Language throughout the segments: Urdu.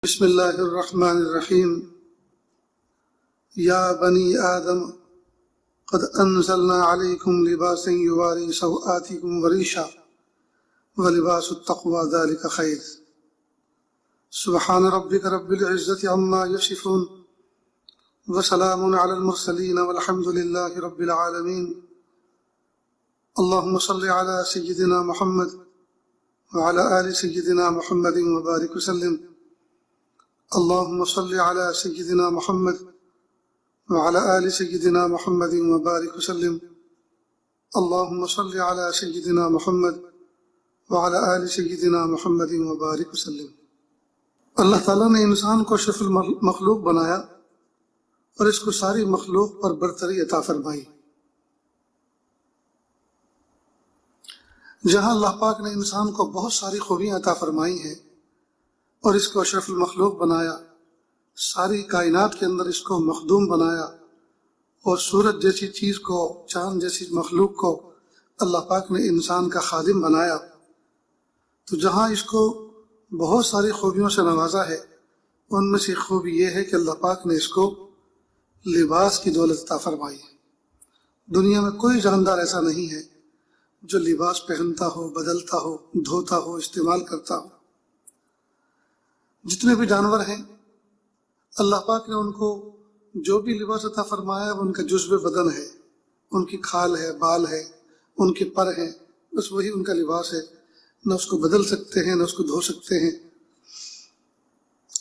بسم اللہ الرحمن الرحیم یا بنی آدم قد انزلنا علیکم لباسا یواری سوآتکم وریشا ولباس التقوی ذلک خیر سبحان ربک رب العزت عما یصفون وسلام علی المرسلین والحمد للہ رب العالمین اللہم صل علی سیدنا محمد وعلی آل سیدنا محمد وبارک وسلم اللهم صل على سيدنا محمد وعلى آل سيدنا محمد وبارك وسلم اللهم صل على سيدنا محمد وعلى آل سيدنا محمد وبارك وسلم۔ اللہ تعالیٰ نے انسان کو اشرف المخلوق بنایا اور اس کو ساری مخلوق پر برتری عطا فرمائی۔ جہاں اللہ پاک نے انسان کو بہت ساری خوبیاں عطا فرمائی ہیں اور اس کو اشرف المخلوق بنایا، ساری کائنات کے اندر اس کو مخدوم بنایا، اور سورج جیسی چیز کو، چاند جیسی مخلوق کو اللہ پاک نے انسان کا خادم بنایا، تو جہاں اس کو بہت ساری خوبیوں سے نوازا ہے، ان میں سے خوبی یہ ہے کہ اللہ پاک نے اس کو لباس کی دولت عطا فرمائی ہے۔ دنیا میں کوئی جاندار ایسا نہیں ہے جو لباس پہنتا ہو، بدلتا ہو، دھوتا ہو، استعمال کرتا ہو۔ جتنے بھی جانور ہیں اللہ پاک نے ان کو جو بھی لباس عطا فرمایا ہے وہ ان کا جزو بدن ہے، ان کی کھال ہے، بال ہے، ان کے پر ہیں، بس وہی ان کا لباس ہے، نہ اس کو بدل سکتے ہیں نہ اس کو دھو سکتے ہیں۔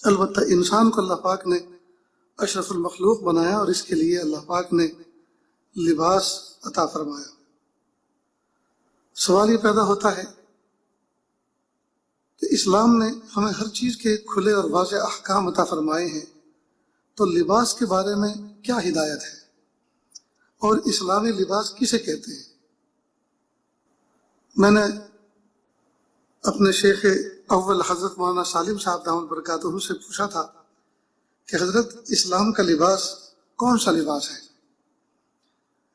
البتہ انسان کو اللہ پاک نے اشرف المخلوق بنایا اور اس کے لیے اللہ پاک نے لباس عطا فرمایا۔ سوال یہ پیدا ہوتا ہے کہ اسلام نے ہمیں ہر چیز کے کھلے اور واضح احکام عطا فرمائے ہیں، تو لباس کے بارے میں کیا ہدایت ہے اور اسلامی لباس کسے کہتے ہیں؟ میں نے اپنے شیخ اول حضرت مولانا سالم صاحب دامت برکاتہ سے پوچھا تھا کہ حضرت اسلام کا لباس کون سا لباس ہے؟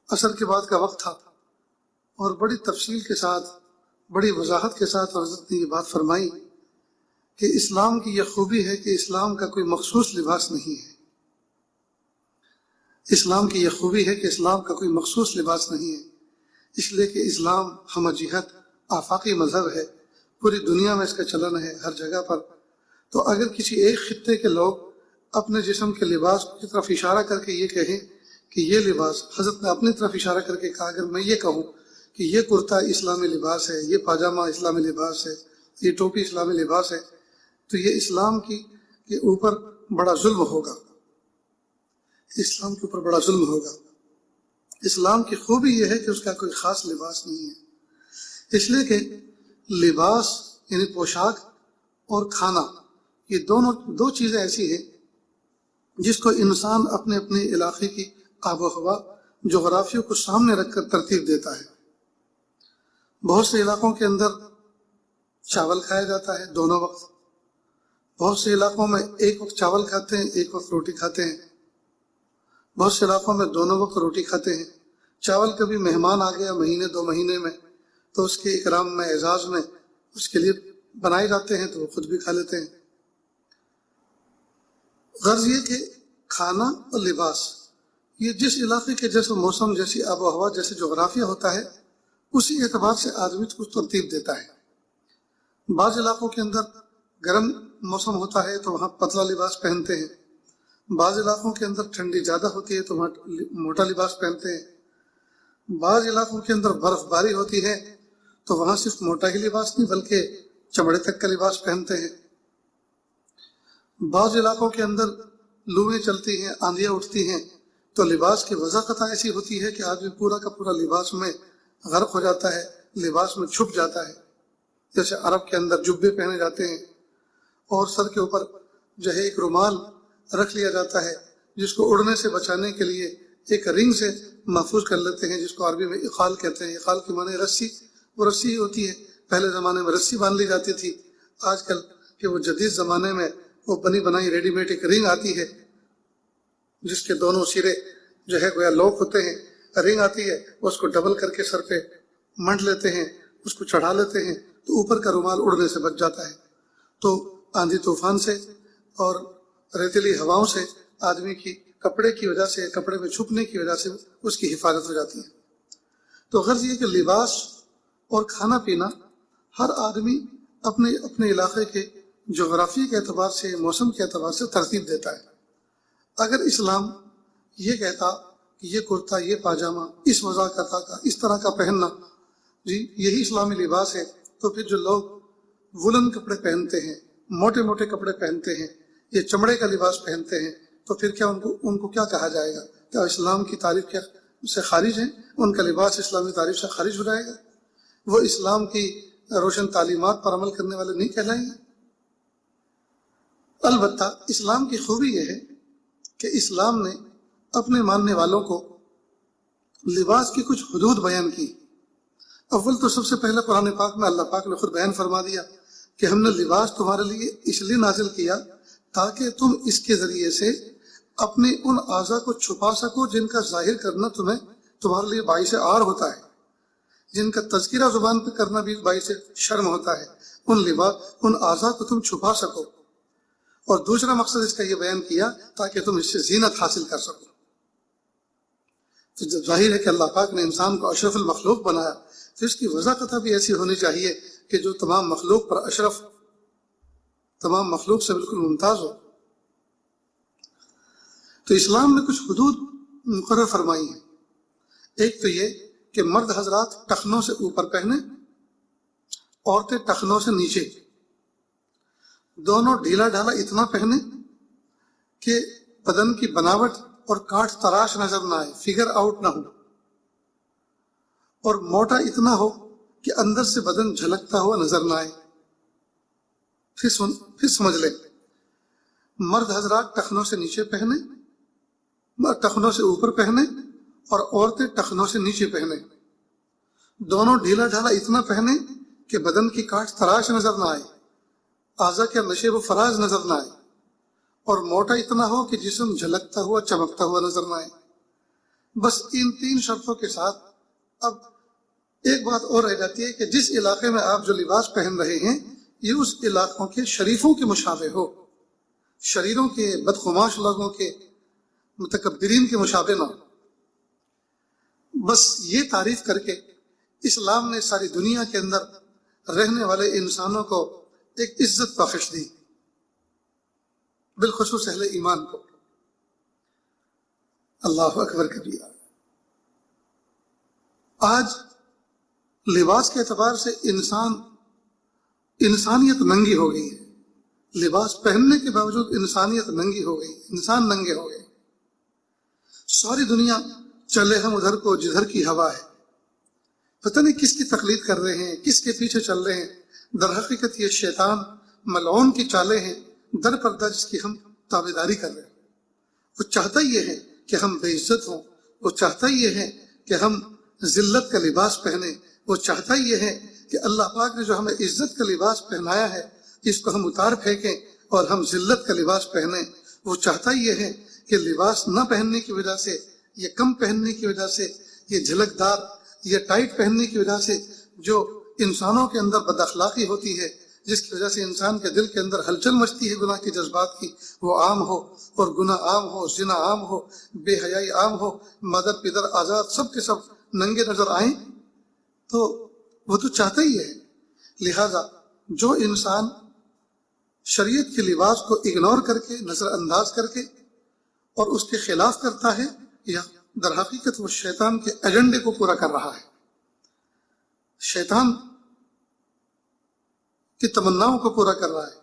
عصر کے بعد کا وقت تھا اور بڑی تفصیل کے ساتھ، بڑی وضاحت کے ساتھ حضرت نے یہ بات فرمائی کہ اسلام کی یہ خوبی ہے کہ اسلام کا کوئی مخصوص لباس نہیں ہے۔ اسلام کی یہ خوبی ہے کہ اسلام کا کوئی مخصوص لباس نہیں ہے، اس لیے کہ اسلام ہم جہت آفاقی مذہب ہے، پوری دنیا میں اس کا چلن ہے ہر جگہ پر۔ تو اگر کسی ایک خطے کے لوگ اپنے جسم کے لباس کی طرف اشارہ کر کے یہ کہیں کہ یہ لباس، حضرت نے اپنی طرف اشارہ کر کے کہا اگر میں یہ کہوں کہ یہ کرتا اسلامی لباس ہے، یہ پاجامہ اسلامی لباس ہے، یہ ٹوپی اسلامی لباس ہے، تو یہ اسلام کے اوپر بڑا ظلم ہوگا، اسلام کے اوپر بڑا ظلم ہوگا۔ اسلام کی خوبی یہ ہے کہ اس کا کوئی خاص لباس نہیں ہے، اس لیے کہ لباس یعنی پوشاک اور کھانا، یہ دو چیزیں ایسی ہیں جس کو انسان اپنے اپنے علاقے کی آب و ہوا، جغرافیوں کو سامنے رکھ کر ترتیب دیتا ہے۔ بہت سے علاقوں کے اندر چاول کھایا جاتا ہے دونوں وقت، بہت سے علاقوں میں ایک وقت چاول کھاتے ہیں، ایک وقت روٹی کھاتے ہیں، بہت سے علاقوں میں دونوں وقت روٹی کھاتے ہیں۔ چاول کبھی مہمان آ گیا مہینے دو مہینے میں تو اس کے اکرام میں، اعزاز میں اس کے لیے بنائے جاتے ہیں تو وہ خود بھی کھا لیتے ہیں۔ غرض یہ کہ کھانا اور لباس یہ جس علاقے کے جیسے موسم، جیسی آب و ہوا، جیسے جغرافیہ ہوتا ہے، اسی اعتبار سے آدمی کو ترتیب دیتا ہے۔ بعض علاقوں کے اندر گرم موسم ہوتا ہے تو وہاں پتلا لباس پہنتے ہیں، بعض علاقوں کے اندر ٹھنڈی زیادہ ہوتی ہے تو وہاں موٹا لباس پہنتے ہیں، بعض علاقوں کے اندر برف باری ہوتی ہے تو وہاں صرف موٹا ہی لباس نہیں بلکہ چمڑے تک کا لباس پہنتے ہیں، بعض علاقوں کے اندر لویں چلتی ہیں، آندھیاں اٹھتی ہیں تو لباس کی وضاحت ایسی ہوتی ہے کہ آدمی پورا کا پورا لباس میں غرق ہو جاتا ہے، لباس میں چھپ جاتا ہے۔ جیسے عرب کے اندر جبے پہنے جاتے ہیں اور سر کے اوپر جو ہے ایک رومال رکھ لیا جاتا ہے جس کو اڑنے سے بچانے کے لیے ایک رنگ سے محفوظ کر لیتے ہیں، جس کو عربی میں اقال کہتے ہیں۔ اقال کے معنی رسی، وہ رسی ہی ہوتی ہے، پہلے زمانے میں رسی باندھ لی جاتی تھی، آج کل کہ وہ جدید زمانے میں وہ بنی بنائی ریڈی میڈ ایک رنگ آتی ہے جس کے دونوں سرے جو ہے گویا لوک ہوتے ہیں، رنگ آتی ہے، اس کو ڈبل کر کے سر پہ منڈ لیتے ہیں، اس کو چڑھا لیتے ہیں تو اوپر کا رومال اڑنے سے بچ جاتا ہے۔ تو آندھی طوفان سے اور ریتیلی ہواؤں سے آدمی کی کپڑے کی وجہ سے، کپڑے میں چھپنے کی وجہ سے اس کی حفاظت ہو جاتی ہے۔ تو غرض یہ کہ لباس اور کھانا پینا ہر آدمی اپنے اپنے علاقے کے جغرافی کے اعتبار سے، موسم کے اعتبار سے ترتیب دیتا ہے۔ اگر اسلام یہ کہتا کہ یہ کرتا، یہ پاجامہ، اس وضاقت کا، اس طرح کا پہننا، جی یہی اسلامی لباس ہے، تو پھر جو لوگ وولن کپڑے پہنتے ہیں، موٹے موٹے کپڑے پہنتے ہیں، یہ چمڑے کا لباس پہنتے ہیں، تو پھر کیا ان کو کیا کہا جائے گا؟ کیا اسلام کی تعریف سے خارج ہیں؟ ان کا لباس اسلامی تعریف سے خارج ہو جائے گا؟ وہ اسلام کی روشن تعلیمات پر عمل کرنے والے نہیں کہلائیں گے؟ البتہ اسلام کی خوبی یہ ہے کہ اسلام نے اپنے ماننے والوں کو لباس کی کچھ حدود بیان کی۔ اول تو سب سے پہلے قرآن پاک میں اللہ پاک نے خود بیان فرما دیا کہ ہم نے لباس تمہارے لیے اس لیے نازل کیا تاکہ تم اس کے ذریعے سے اپنے ان اعضاء کو چھپا سکو جن کا ظاہر کرنا تمہارے لیے باعث عار ہوتا ہے، جن کا تذکرہ زبان پہ کرنا بھی باعث شرم ہوتا ہے، ان اعضاء کو تم چھپا سکو۔ اور دوسرا مقصد اس کا یہ بیان کیا تاکہ تم اس سے زینت حاصل کر سکو۔ تو جب ظاہر ہے کہ اللہ پاک نے انسان کو اشرف المخلوق بنایا تو اس کی وضاحت بھی ایسی ہونی چاہیے کہ جو تمام مخلوق پر اشرف، تمام مخلوق سے بالکل ممتاز ہو۔ تو اسلام نے کچھ حدود مقرر فرمائی ہیں۔ ایک تو یہ کہ مرد حضرات ٹخنوں سے اوپر پہنے، عورتیں ٹخنوں سے نیچے، دونوں ڈھیلا ڈھالا اتنا پہنے کہ بدن کی بناوٹ اور کاٹ تراش نظر نہ آئے، فگر آؤٹ نہ ہو، اور موٹا اتنا ہو کہ اندر سے بدن جھلکتا ہوا نظر نہ آئے۔ پھر سمجھ لیں، مرد حضرات ٹخنوں سے نیچے پہنے، ٹخنوں سے اوپر پہنے، اور عورتیں ٹخنوں سے نیچے پہنے، دونوں ڈھیلا ڈھالا اتنا پہنے کہ بدن کی کاٹ تراش نظر نہ آئے، اعضاء کے نشیب و فراز نظر نہ آئے، اور موٹا اتنا ہو کہ جسم جھلکتا ہوا چمکتا ہوا نظر نہ آئے۔ بس ان تین شرطوں کے ساتھ اب ایک بات اور رہ جاتی ہے کہ جس علاقے میں آپ جو لباس پہن رہے ہیں یہ اس علاقوں کے شریفوں کے مشابہ ہو، شریروں کے، بدخماش لوگوں کے، متکبرین کے مشابہ نہ ہو۔ بس یہ تعریف کر کے اسلام نے ساری دنیا کے اندر رہنے والے انسانوں کو ایک عزت بخش دی، بالخصوص اہل ایمان کو۔ اللہ اکبر کبیرہ۔ آج لباس کے اعتبار سے انسانیت ننگی ہو گئی ہے، لباس پہننے کے باوجود انسانیت ننگی ہو گئی، انسان ننگے ہو گئے۔ ساری دنیا چلے ہم ادھر کو جدھر کی ہوا ہے، پتہ نہیں کس کی تقلید کر رہے ہیں، کس کے پیچھے چل رہے ہیں۔ در حقیقت یہ شیطان ملعون کی چالیں ہیں در پردہ جس کی ہم تابعداری کر رہے ہیں۔ وہ چاہتا یہ ہے کہ ہم بے عزت ہوں، وہ چاہتا یہ ہے کہ ہم ذلت کا لباس پہنیں، وہ چاہتا یہ ہے کہ اللہ پاک نے جو ہمیں عزت کا لباس پہنایا ہے اس کو ہم اتار پھینکیں اور ہم ذلت کا لباس پہنیں۔ وہ چاہتا یہ ہے کہ لباس نہ پہننے کی وجہ سے، یہ کم پہننے کی وجہ سے، یہ جھلکدار، یہ ٹائٹ پہننے کی وجہ سے جو انسانوں کے اندر بد اخلاقی ہوتی ہے، جس کی وجہ سے انسان کے دل کے اندر ہلچل مچتی ہے گناہ کے جذبات کی، وہ عام ہو، اور گناہ عام ہو، زنا عام ہو، بے حیائی عام ہو، مادر پدر آزاد سب کے سب ننگے نظر آئیں، تو وہ تو چاہتا ہی ہے۔ لہذا جو انسان شریعت کے لباس کو اگنور کر کے، نظر انداز کر کے اور اس کے خلاف کرتا ہے، یا در حقیقت وہ شیطان کے ایجنڈے کو پورا کر رہا ہے، شیطان کی تمناؤں کو پورا کر رہا ہے۔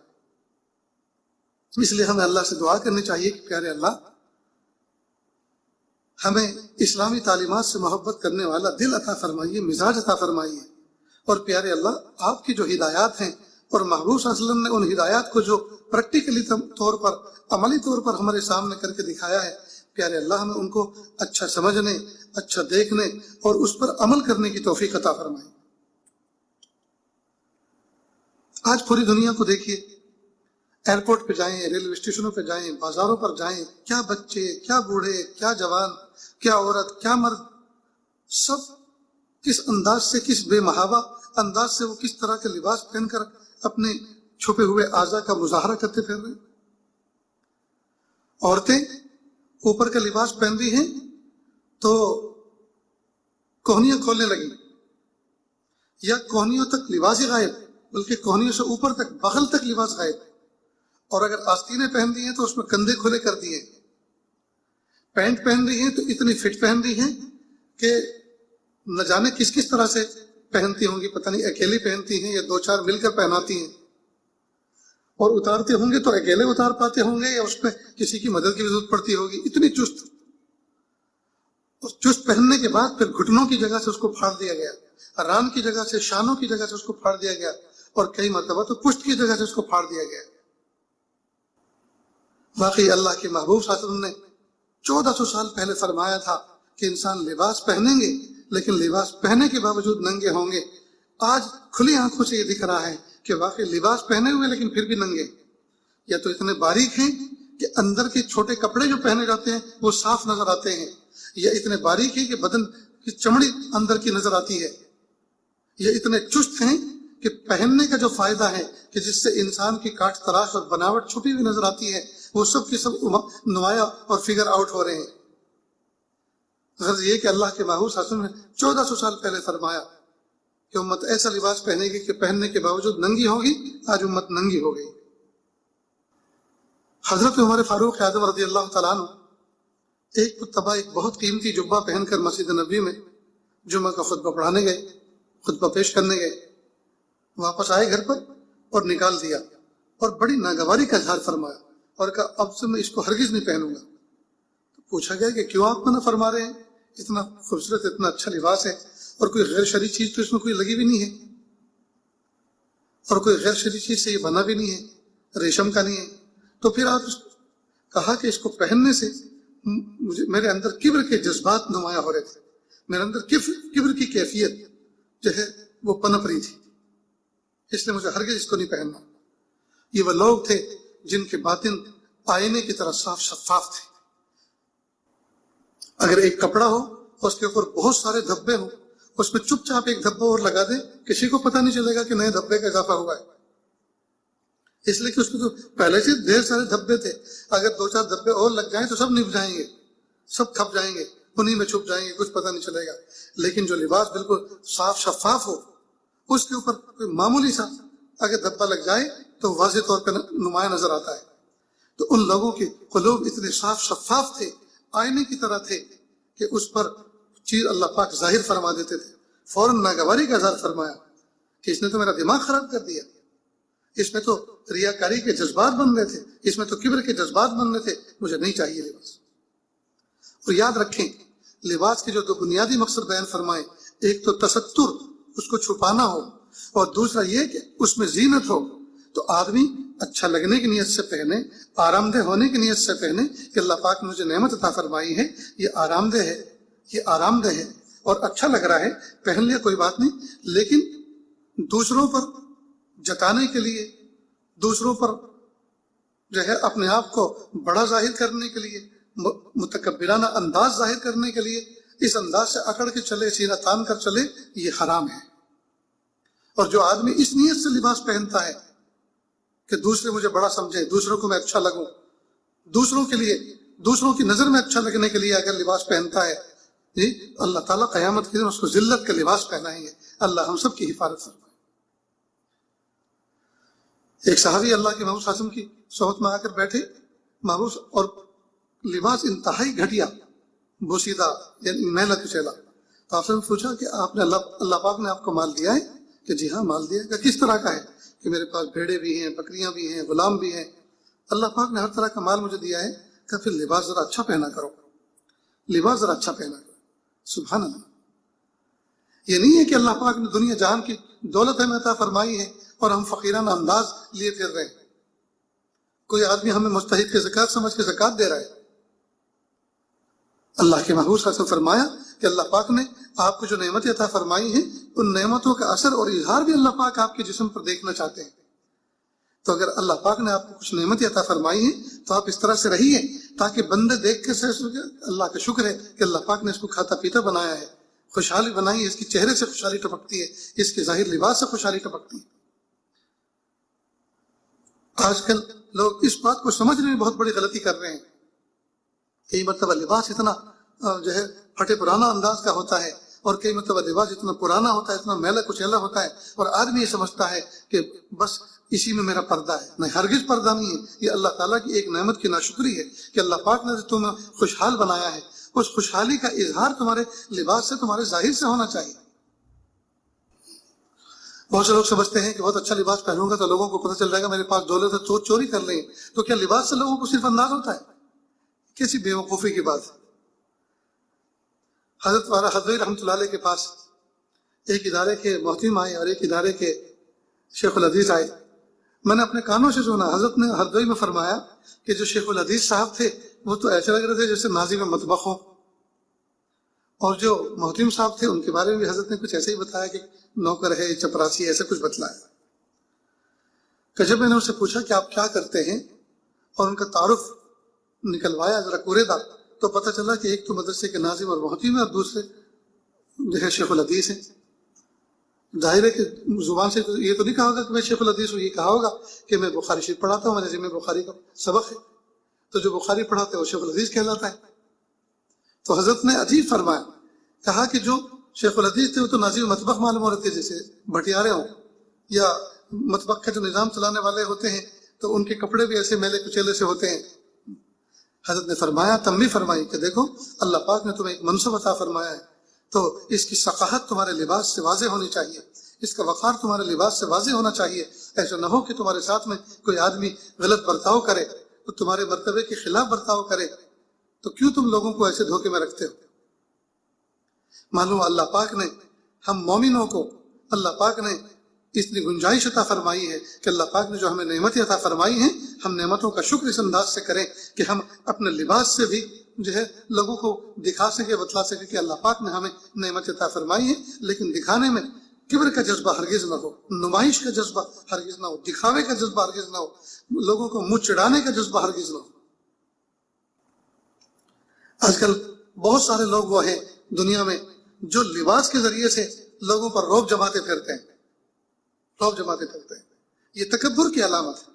اس لیے ہمیں اللہ سے دعا کرنی چاہیے کہ پیارے اللہ ہمیں اسلامی تعلیمات سے محبت کرنے والا دل عطا فرمائیے، مزاج عطا فرمائیے، اور پیارے اللہ آپ کی جو ہدایات ہیں اور محبوب صلی اللہ علیہ وسلم نے ان ہدایات کو جو پریکٹیکلی طور پر، عملی طور پر ہمارے سامنے کر کے دکھایا ہے، پیارے اللہ ہمیں ان کو اچھا سمجھنے، اچھا دیکھنے اور اس پر عمل کرنے کی توفیق عطا فرمائے۔ آج پوری دنیا کو دیکھیے، ایئرپورٹ پہ جائیں، ریلوے اسٹیشنوں پہ جائیں، بازاروں پر جائیں، کیا بچے، کیا بوڑھے، کیا جوان، کیا عورت، کیا مرد، سب کس انداز سے، کس بے محابہ انداز سے وہ کس طرح کے لباس پہن کر اپنے چھپے ہوئے اعضاء کا مظاہرہ کرتے پھر رہے ہیں۔ عورتیں اوپر کا لباس پہن رہی ہیں تو کوہنیاں کھولنے لگی، یا کوہنیوں تک لباس ہی غائب، بلکہ کوہنیوں سے اوپر تک بغل تک لباس غائب، اور اگر آستینیں پہن رہی ہیں تو اس میں کندھے کھلے کر دیے، پینٹ پہن رہی ہیں تو اتنی فٹ پہن رہی ہیں کہ نہ جانے کس کس طرح سے پہنتی ہوں گی، پتہ نہیں اکیلی پہنتی ہیں یا دو چار مل کر پہناتی ہیں، اور اتارتے ہوں گے تو اکیلے اتار پاتے ہوں گے یا اس میں کسی کی مدد کی ضرورت پڑتی ہوگی، اتنی چست. اور چست پہننے کے بعد پھر گھٹنوں کی جگہ سے اس کو پھاڑ دیا گیا، ران کی جگہ سے، شانوں کی جگہ سے اس کو پھاڑ دیا گیا، اور کئی مرتبہ تو پشت کی جگہ سے اس کو پھاڑ دیا گیا. باقی اللہ کے محبوب صلی اللہ علیہ وسلم نے 1400 سال پہلے فرمایا تھا کہ انسان لباس پہنیں گے لیکن لباس پہننے کے باوجود ننگے ہوں گے. آج کھلی آنکھوں سے یہ دکھ رہا ہے کہ واقعی لباس پہنے ہوئے لیکن پھر بھی ننگے، یا تو اتنے باریک ہیں کہ اندر کے چھوٹے کپڑے جو پہنے جاتے ہیں وہ صاف نظر آتے ہیں، یا اتنے باریک ہیں کہ بدن کی چمڑی اندر کی نظر آتی ہے، یا اتنے چست ہیں کہ پہننے کا جو فائدہ ہے کہ جس سے انسان کی کاٹ تراش اور بناوٹ چھپی ہوئی نظر آتی ہے وہ سب کی سب نمایاں اور فگر آؤٹ ہو رہے ہیں. غرض یہ کہ اللہ کے محبوب صلی اللہ علیہ وسلم نے 1400 سال پہلے فرمایا کہ امت ایسا لباس پہنے گی کہ پہننے کے باوجود ننگی ہوگی. آج امت ننگی ہو گئی. حضرت عمر فاروق اعظم رضی اللہ تعالیٰ عنہ ایک مرتبہ ایک بہت قیمتی جبہ پہن کر مسجد نبوی میں جمعہ کا خطبہ پڑھانے گئے، خطبہ پیش کرنے گئے. واپس آئے گھر پر اور نکال دیا اور بڑی ناگواری کا اظہار فرمایا اور کہا اب سے میں اس کو ہرگز نہیں پہنوں گا. تو پوچھا گیا کہ کیوں آپ منع فرما رہے ہیں؟ اتنا خوبصورت اتنا اچھا لباس ہے اور کوئی غیر شرعی چیز تو اس میں کوئی لگی بھی نہیں ہے، اور کوئی غیر شرعی چیز سے یہ بنا بھی نہیں ہے، ریشم کا نہیں ہے. تو پھر آپ کہا کہ اس کو پہننے سے میرے اندر کبر کے جذبات نمایاں ہو رہے تھے، میرے اندر کبر کی کیفیت جو ہے وہ پنپ رہی تھی، اس لیے مجھے ہرگز اس کو نہیں پہننا. یہ وہ لوگ تھے جن کے باطن آئینے کی طرح صاف شفاف تھے. اگر ایک کپڑا ہو اور اس کے اوپر بہت سارے دھبے ہوں، اس میں چپ چاپ ایک دھبا اور لگا دیں، کسی کو پتہ نہیں چلے گا کہ نئے دھبے کا اضافہ ہوا ہے، اس لیے کہ اس میں تو پہلے سے ڈھیر سارے دھبے تھے. اگر دو چار دھبے اور لگ جائیں تو سب نب جائیں گے، سب کھپ جائیں گے، انہی میں چھپ جائیں گے، کچھ پتہ نہیں چلے گا. لیکن جو لباس بالکل صاف شفاف ہو، اس کے اوپر کوئی معمولی سا اگر دھبا لگ جائے تو واضح طور پہ نمایاں نظر آتا ہے. تو ان لوگوں کے قلوب اتنے صاف شفاف تھے، آئینے کی طرح تھے کہ اس پر چیز اللہ پاک ظاہر فرما دیتے تھے. فوراً ناگواری کا اظہار فرمایا کہ اس نے تو میرا دماغ خراب کر دیا، اس میں تو ریاکاری کے جذبات بن رہے تھے، اس میں تو کبر کے جذبات بن رہے تھے، مجھے نہیں چاہیے لباس. اور یاد رکھیں لباس کے جو دو بنیادی مقصد بیان فرمائے، ایک تو تستر، اس کو چھپانا ہو، اور دوسرا یہ کہ اس میں زینت ہو. تو آدمی اچھا لگنے کی نیت سے پہنے، آرام دہ ہونے کی نیت سے پہنے کہ اللہ پاک نے مجھے نعمت عطا فرمائی ہے، یہ آرام دہ ہے، یہ آرام دہ ہے اور اچھا لگ رہا ہے، پہن لیا کوئی بات نہیں. لیکن دوسروں پر جتانے کے لیے، دوسروں پر جو ہے اپنے آپ کو بڑا ظاہر کرنے کے لیے، متکبرانہ انداز ظاہر کرنے کے لیے اس انداز سے اکڑ کے چلے، سینہ تان کر چلے، یہ حرام ہے. اور جو آدمی اس نیت سے لباس پہنتا ہے کہ دوسرے مجھے بڑا سمجھے، دوسروں کو میں اچھا لگوں، دوسروں کے لیے، دوسروں کی نظر میں اچھا لگنے کے لیے اگر لباس پہنتا ہے، جی اللہ تعالیٰ قیامت کے دن اس کو ذلت کا لباس پہنائیں گے. اللہ ہم سب کی حفاظت فرمائے. ایک صحابی اللہ کے محبوب صلی اللہ علیہ وسلم کی صحبت میں آ کر بیٹھے، محبوب اور لباس انتہائی گھٹیا، بوسیدہ یعنی میلا کچیلا. تو آپ سے پوچھا کہ آپ نے اللہ پاک نے آپ کو مال دیا ہے؟ کہ جی ہاں مال دیا ہے. کہ کس طرح کا ہے؟ کہ میرے پاس بھیڑے بھی ہیں، بکریاں بھی ہیں، غلام بھی ہیں. اللہ پاک نے ہر طرح کا مال مجھے دیا ہے. کہ پھر لباس ذرا اچھا پہنا کرو، لباس ذرا اچھا پہنا کرو. سبحان اللہ. یہ نہیں ہے کہ اللہ پاک نے دنیا جہان کی دولت ہمیں عطا فرمائی ہے اور ہم فقیرانہ انداز لیے پھر رہے ہیں. کوئی آدمی ہمیں مستحق کے زکوٰۃ سمجھ کے زکوٰۃ دے رہا ہے. اللہ کے محبوب صلی اللہ علیہ وسلم فرمایا کہ اللہ پاک نے آپ کو جو نعمتیں عطا فرمائی ہیں، ان نعمتوں کا اثر اور اظہار بھی اللہ پاک آپ کے جسم پر دیکھنا چاہتے ہیں. تو اگر اللہ پاک نے آپ کو کچھ نعمتیں عطا فرمائی ہیں تو آپ اس طرح سے رہیے تاکہ بندے دیکھ کے اللہ کا شکر ہے کہ اللہ پاک نے اس کو کھاتا پیتا بنایا ہے، خوشحالی بنائی ہے، اس کی چہرے سے خوشحالی ٹپکتی ہے، اس کے ظاہر لباس سے خوشحالی ٹپکتی ہے. آج کل لوگ اس بات کو سمجھنے میں بہت بڑی غلطی کر رہے ہیں کئی مرتبہ لباس اتنا جو ہے پھٹے پرانا انداز کا ہوتا ہے، اور کئی مرتبہ لباس اتنا پرانا ہوتا ہے، اتنا میلا کچیلا ہوتا ہے، اور آدمی یہ سمجھتا ہے کہ بس اسی میں میرا پردہ ہے۔ نہیں، ہرگز پردہ نہیں ہے، یہ اللہ تعالیٰ کی ایک نعمت کی ناشکری ہے کہ اللہ پاک نے تمہیں خوشحال بنایا ہے، اس خوشحالی کا اظہار تمہارے لباس سے، تمہارے ظاہر سے ہونا چاہیے۔ بہت سے لوگ سمجھتے ہیں کہ بہت اچھا لباس پہنوں گا تو لوگوں کو پتہ چل جائے گا میرے پاس دولت ہے، چوری کر لیں گے۔ تو کیا لباس سے لوگوں کو صرف انداز ہوتا ہے؟ کیسی بے وقوفی کی بات ہے۔ حضرت والا حضوی رحمۃ اللہ علیہ کے پاس ایک ادارے کے محتم آئے اور ایک ادارے کے شیخ الحدیث آئے۔ میں نے اپنے کانوں سے سنا، حضرت نے حضوی میں فرمایا کہ جو شیخ الحدیث صاحب تھے وہ تو ایسے لگ رہے تھے جیسے ناظم مطبخ ہوں، اور جو محتم صاحب تھے ان کے بارے میں بھی حضرت نے کچھ ایسے ہی بتایا کہ نوکر ہے، چپراسی، ایسے کچھ بتلایا۔ کہ جب میں نے ان سے پوچھا کہ آپ کیا کرتے ہیں اور ان کا تعارف نکلوایا ذرا کورے دا، تو پتہ چلا کہ ایک تو مدرسے کے ناظم اور محتم ہے، اور دوسرے جو ہے شیخ الحدیث ہیں۔ ظاہر ہے کہ زبان سے یہ تو نہیں کہا ہوگا کہ میں شیخ الحدیث ہوں، یہ کہا ہوگا کہ میں بخاری شریف پڑھاتا ہوں، میرے ذمہ بخاری کا سبق ہے، تو جو بخاری پڑھاتے ہیں وہ شیخ الحدیث کہلاتا ہے۔ تو حضرت نے عجیب فرمایا، کہا کہ جو شیخ الحدیث تھے وہ تو ناظم مطبخ معلوم ہو رہے تھے، جیسے بھٹیارے ہوں یا مطبخ کا جو نظام چلانے والے ہوتے ہیں تو ان کے کپڑے بھی ایسے میلے کچیلے سے ہوتے ہیں۔ حضرت نے فرمایا، تنبیہ فرمائی کہ دیکھو اللہ پاک نے تمہیں ایک منصب عطا فرمایا ہے، تو اس کی ثقافت تمہارے لباس سے واضح ہونی چاہیے، اس کا وقار تمہارے لباس سے واضح ہونا چاہیے۔ ایسا نہ ہو کہ تمہارے ساتھ میں کوئی آدمی غلط برتاؤ کرے تو تمہارے مرتبے کے خلاف برتاؤ کرے، تو کیوں تم لوگوں کو ایسے دھوکے میں رکھتے ہو؟ معلوم اللہ پاک نے ہم مومنوں کو، اللہ پاک نے اتنی گنجائش عطا فرمائی ہے کہ اللہ پاک نے جو ہمیں نعمتیں عطا فرمائی ہیں، ہم نعمتوں کا شکر اس انداز سے کریں کہ ہم اپنے لباس سے بھی جو ہے لوگوں کو دکھا سکے، بتلا سکے کہ اللہ پاک نے ہمیں نعمت عطا فرمائی ہے، لیکن دکھانے میں کبر کا جذبہ ہرگز نہ ہو، نمائش کا جذبہ ہرگز نہ ہو، دکھاوے کا جذبہ ہرگز نہ ہو، لوگوں کو منہ چڑھانے کا جذبہ ہرگز نہ ہو۔ آج کل بہت سارے لوگ وہ ہیں دنیا میں جو لباس کے ذریعے سے لوگوں پر رعب جماتے پھرتے ہیں، رعب جماتے پھرتے ہیں۔ یہ تکبر کی علامت ہے،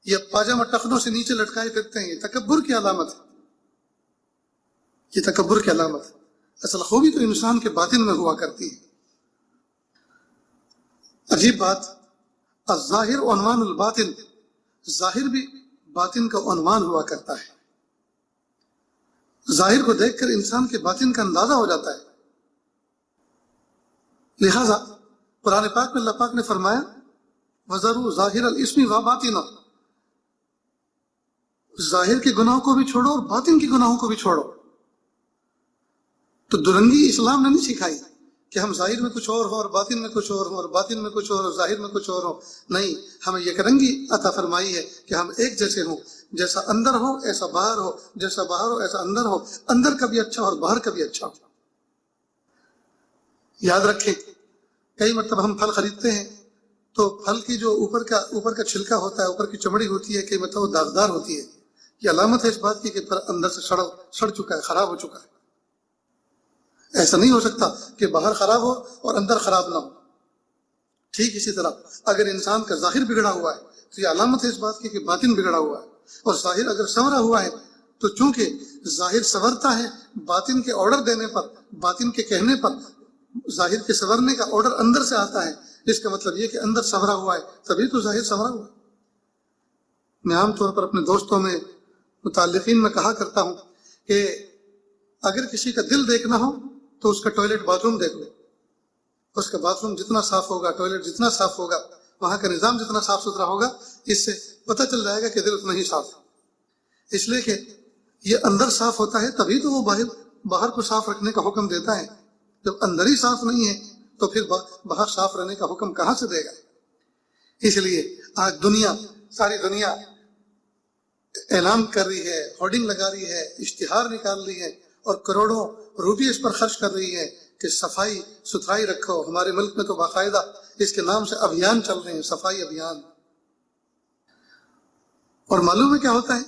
یہ پاجامہ ٹخنوں سے نیچے لٹکائے پھرتے ہیں، یہ تکبر کی علامت ہے، یہ تکبر کی علامت ہے۔ اصل خوبی تو انسان کے باطن میں ہوا کرتی ہے۔ عجیب بات، الظاہر عنوان الباطن، ظاہر بھی باطن کا عنوان ہوا کرتا ہے۔ ظاہر کو دیکھ کر انسان کے باطن کا اندازہ ہو جاتا ہے۔ لہذا قرآن پاک میں اللہ پاک نے فرمایا وَذَرُوا ظَاهِرَ الْإِثْمِ وَبَاطِنَهُ، ظاہر کے گناہوں کو بھی چھوڑو اور باطن کے گناہوں کو بھی چھوڑو۔ تو درنگی اسلام نے نہیں سکھائی کہ ہم ظاہر میں کچھ اور ہو اور باطن میں کچھ اور ہو، اور باطن میں کچھ اور اور ظاہر میں کچھ اور ہو۔ نہیں، ہمیں یک رنگی عطا فرمائی ہے کہ ہم ایک جیسے ہوں، جیسا اندر ہو ایسا باہر ہو، جیسا باہر ہو ایسا اندر ہو، اندر کا بھی اچھا اور باہر کا بھی اچھا ہو۔ یاد رکھیں، کئی مرتبہ ہم پھل خریدتے ہیں تو پھل کی جو اوپر کا چھلکا ہوتا ہے، اوپر کی چمڑی ہوتی ہے، کئی مرتبہ وہ داغدار ہوتی ہے۔ یہ علامت ہے اس بات کی کہ پھل اندر سے سڑ چکا ہے، خراب ہو چکا ہے۔ ایسا نہیں ہو سکتا کہ باہر خراب ہو اور اندر خراب نہ ہو۔ ٹھیک اسی طرح اگر انسان کا ظاہر بگڑا ہوا ہے تو یہ علامت ہے اس بات کی کہ باطن بگڑا ہوا ہے، اور ظاہر اگر سنورا ہوا ہے تو چونکہ ظاہر سنورتا ہے باطن کے آرڈر دینے پر، باطن کے کہنے پر ظاہر کے سنورنے کا آرڈر اندر سے آتا ہے۔ اس کا مطلب یہ کہ اندر سنورا ہوا ہے تبھی تو ظاہر سنورا ہوا ہے۔ میں عام طور پر اپنے دوستوں میں، متعلقین میں کہا کرتا ہوں کہ اگر کسی کا دل دیکھنا ہو تو اس کا ٹوائلٹ باتھ روم دیکھ لو، اس کا باتھ روم جتنا صاف ہوگا، ٹوائلٹ جتنا صاف ہوگا، وہاں کا نظام جتنا صاف ستھرا ہوگا، اس سے پتہ چل جائے گا کہ دل اتنا ہی صاف ہے۔ اس لیے کہ یہ اندر صاف ہوتا ہے تبھی تو وہ باہر کو صاف رکھنے کا حکم دیتا ہے۔ جب اندر ہی صاف نہیں ہے تو پھر باہر صاف رہنے کا حکم کہاں سے دے گا؟ اس لیے آج ساری دنیا اعلان کر رہی ہے، ہورڈنگ لگا رہی ہے، اشتہار نکال رہی ہے اور کروڑوں روپے اس پر خرچ کر رہی ہے کہ صفائی ستھرائی رکھو۔ ہمارے ملک میں تو باقاعدہ اس کے نام سے ابھیان چل رہے ہیں، صفائی ابھیان۔ اور معلوم ہے کیا ہوتا ہے؟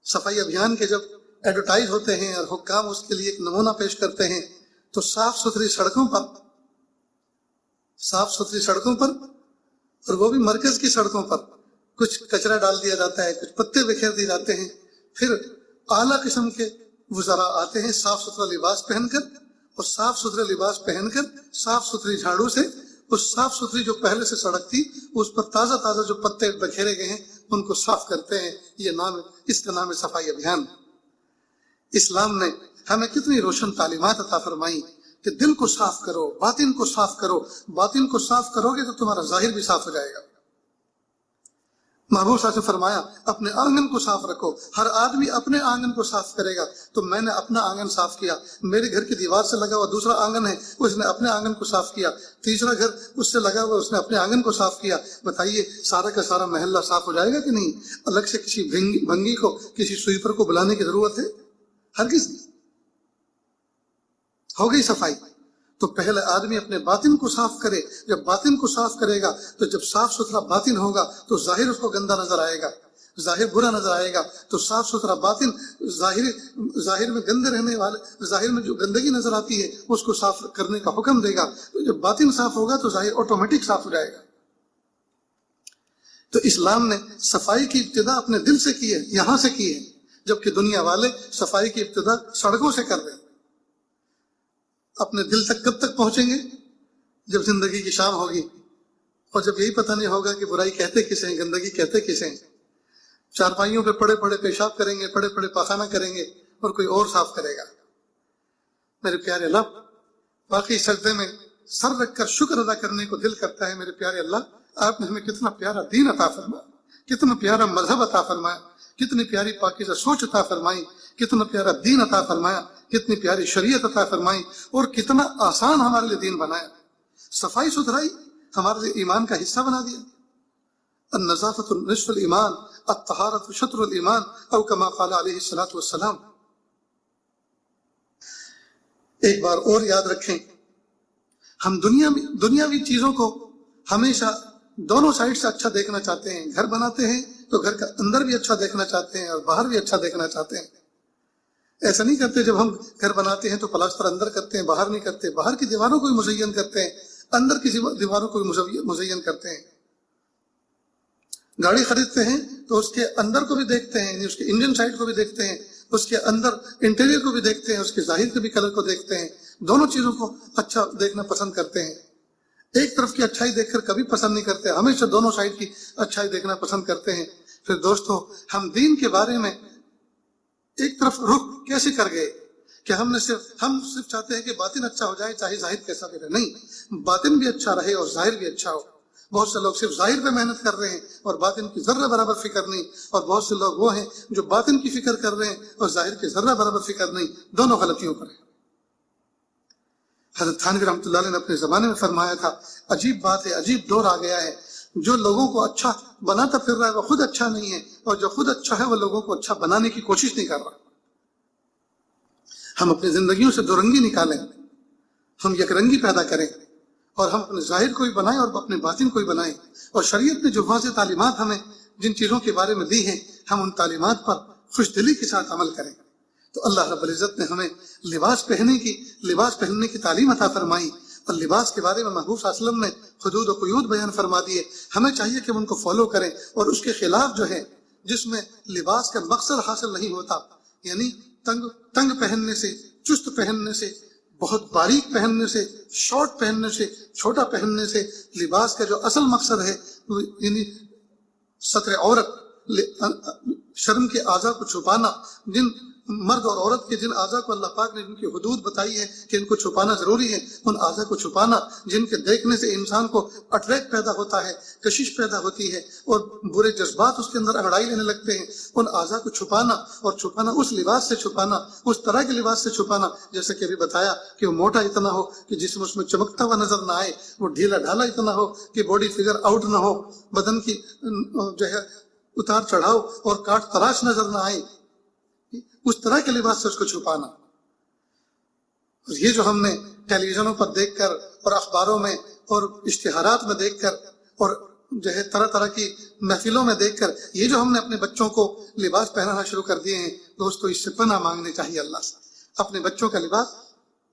صفائی ابھیان کے جب ایڈورٹائز ہوتے ہیں اور حکام اس کے لیے ایک نمونہ پیش کرتے ہیں تو صاف ستھری سڑکوں پر اور وہ بھی مرکز کی سڑکوں پر کچھ کچرا ڈال دیا جاتا ہے، کچھ پتے بکھیر دیے جاتے ہیں، پھر اعلیٰ قسم کے وزراء آتے ہیں صاف ستھرا لباس پہن کر، اور صاف ستھرا لباس پہن کر صاف ستھری جھاڑو سے اس صاف ستھری جو پہلے سے سڑک تھی اس پر تازہ تازہ جو پتے بکھیرے گئے ہیں ان کو صاف کرتے ہیں۔ یہ نام، اس کا نام ہے صفائی ابھیان۔ اسلام نے ہمیں کتنی روشن تعلیمات عطا فرمائی کہ دل کو صاف کرو، باطن کو صاف کرو۔ باطن کو صاف کرو گے تو تمہارا ظاہر بھی صاف ہو جائے گا۔ محبوب صاحب نے فرمایا اپنے آنگن کو صاف رکھو۔ ہر آدمی اپنے آنگن کو صاف کرے گا، تو میں نے اپنا آنگن صاف کیا، میرے گھر کی دیوار سے لگا ہوا دوسرا آنگن ہے، اس نے اپنے آنگن کو صاف کیا، تیسرا گھر اس سے لگا ہوا اس نے اپنے آنگن کو صاف کیا۔ بتائیے سارا کا سارا محلہ صاف ہو جائے گا کہ نہیں؟ الگ سے کسی بھنگی کو، کسی سویپر کو بلانے کی ضرورت ہے؟ ہرگز نہیں۔ ہو گئی صفائی؟ تو پہلے آدمی اپنے باطن کو صاف کرے۔ جب باطن کو صاف کرے گا تو جب صاف ستھرا باطن ہوگا تو ظاہر اس کو گندا نظر آئے گا، ظاہر برا نظر آئے گا۔ تو صاف ستھرا باطن ظاہر میں گندے رہنے والے، ظاہر میں جو گندگی نظر آتی ہے اس کو صاف کرنے کا حکم دے گا۔ تو جب باطن صاف ہوگا تو ظاہر آٹومیٹک صاف ہو جائے گا۔ تو اسلام نے صفائی کی ابتدا اپنے دل سے کی ہے، یہاں سے کی ہے، جبکہ دنیا والے صفائی کی ابتدا سڑکوں سے کر رہے ہیں۔ اپنے دل تک کب تک پہنچیں گے؟ جب زندگی کی شام ہوگی، اور جب یہی پتہ نہیں ہوگا کہ برائی کہتے کسے ہیں، گندگی کہتے کسے ہیں۔ چارپائیوں پہ پڑے پڑے پیشاب کریں گے، پڑے پڑے پاخانہ کریں گے، اور کوئی اور صاف کرے گا۔ میرے پیارے اللہ، باقی سجدے میں سر رکھ کر شکر ادا کرنے کو دل کرتا ہے۔ میرے پیارے اللہ، آپ نے ہمیں کتنا پیارا دین عطا فرمایا، کتنا پیارا مذہب عطا فرمایا، کتنی پیاری پاکیزہ سوچ عطا فرمائی، کتنا پیارا دین عطا فرمایا، کتنی پیاری شریعت عطا فرمائی، اور کتنا آسان ہمارے لیے دین بنایا۔ صفائی ستھرائی ہمارے لیے ایمان کا حصہ بنا دیا۔ النظافۃ نصف الایمان، الطہارۃ شطر الایمان، او کما قال علیہ الصلوۃ والسلام۔ ایک بار اور یاد رکھیں، ہم دنیاوی چیزوں کو ہمیشہ دونوں سائڈ سے اچھا دیکھنا چاہتے ہیں۔ گھر بناتے ہیں تو گھر کا اندر بھی اچھا دیکھنا چاہتے ہیں اور باہر بھی اچھا دیکھنا چاہتے ہیں۔ ایسا نہیں کرتے جب ہم گھر بناتے ہیں تو پلاسٹر اندر کرتے ہیں، باہر نہیں کرتے۔ باہر کی دیواروں کو بھی مزین کرتے ہیں، اندر کی دیواروں کو بھی مزین کرتے ہیں۔ گاڑی خریدتے ہیں تو اس کے اندر کو بھی دیکھتے ہیں، یعنی اس کے انجن سائڈ کو بھی دیکھتے ہیں، اس کے اندر انٹیریئر کو بھی دیکھتے ہیں، اس کے ظاہر کے بھی کلر کو دیکھتے ہیں۔ دونوں چیزوں کو اچھا دیکھنا پسند کرتے ہیں۔ ایک طرف کی اچھائی دیکھ کر کبھی پسند نہیں کرتے، ہمیشہ دونوں سائڈ کی اچھائی دیکھنا پسند کرتے ہیں۔ پھر دوستو، ہم دین کے بارے میں ایک طرف رخ کیسے کر گئے کہ ہم صرف چاہتے ہیں کہ باطن اچھا ہو جائے چاہے ظاہر کیسا بھی رہے۔ نہیں، باطن بھی اچھا رہے اور ظاہر بھی اچھا ہو۔ بہت سے لوگ صرف ظاہر پہ محنت کر رہے ہیں اور باطن کی ذرہ برابر فکر نہیں، اور بہت سے لوگ وہ ہیں جو باطن کی فکر کر رہے ہیں اور ظاہر کی ذرہ برابر فکر نہیں، دونوں غلطیوں پر ہیں۔ حضرت تھانوی رحمۃ اللہ علیہ نے اپنے زمانے میں فرمایا تھا، عجیب بات ہے، عجیب دور آ گیا ہے، جو لوگوں کو اچھا بناتا پھر رہا ہے وہ خود اچھا نہیں ہے، اور جو خود اچھا ہے وہ لوگوں کو اچھا بنانے کی کوشش نہیں کر رہا۔ ہم اپنی زندگیوں سے دو رنگی نکالیں، ہم یک رنگی پیدا کریں، اور ہم اپنے ظاہر کو بھی بنائیں اور اپنے باطن کو بھی بنائیں۔ اور شریعت نے جو واضح تعلیمات ہمیں جن چیزوں کے بارے میں دی ہیں، ہم ان تعلیمات پر خوش دلی کے ساتھ عمل کریں۔ تو اللہ رب العزت نے ہمیں لباس پہننے کی تعلیم عطا فرمائی، اور لباس کے بارے میں محبوب صلی اللہ علیہ وسلم نے حدود و قیود بیان فرما دیے۔ ہمیں چاہیے کہ ہم ان کو فالو کریں، اور اس کے خلاف جو ہے جس میں لباس کا مقصد حاصل نہیں ہوتا، یعنی تنگ پہننے سے، چست پہننے سے، بہت باریک پہننے سے، شارٹ پہننے سے، چھوٹا پہننے سے، لباس کا جو اصل مقصد ہے یعنی ستر عورت، شرم کے اعضاء کو چھپانا، جن مرد اور عورت کے جن اعضاء کو اللہ پاک نے جن کی حدود بتائی ہے کہ ان کو چھپانا ضروری ہے، ان اعضاء کو چھپانا جن کے دیکھنے سے انسان کو اٹریکٹ پیدا ہوتا ہے، کشش پیدا ہوتی ہے، اور برے جذبات اس کے اندر انگڑائی لینے لگتے ہیں، ان اعضاء کو چھپانا، اور چھپانا اس لباس سے چھپانا، اس طرح کے لباس سے چھپانا جیسے کہ ابھی بتایا کہ وہ موٹا اتنا ہو کہ جسم اس میں چمکتا ہوا نظر نہ آئے، وہ ڈھیلا ڈھالا اتنا ہو کہ باڈی فگر آؤٹ نہ ہو، بدن کی جو ہے اتار چڑھاؤ اور کاٹ تراش نظر نہ آئے، اس طرح کے لباس سے اس کو چھپانا۔ یہ جو ہم نے ٹیلی ویژنوں پر دیکھ کر اور اخباروں میں اور اشتہارات میں دیکھ کر اور جو ہے طرح طرح کی محفلوں میں دیکھ کر یہ جو ہم نے اپنے بچوں کو لباس پہنانا شروع کر دیے ہیں، دوستو اس سے پناہ مانگنے چاہیے اللہ سے۔ اپنے بچوں کا لباس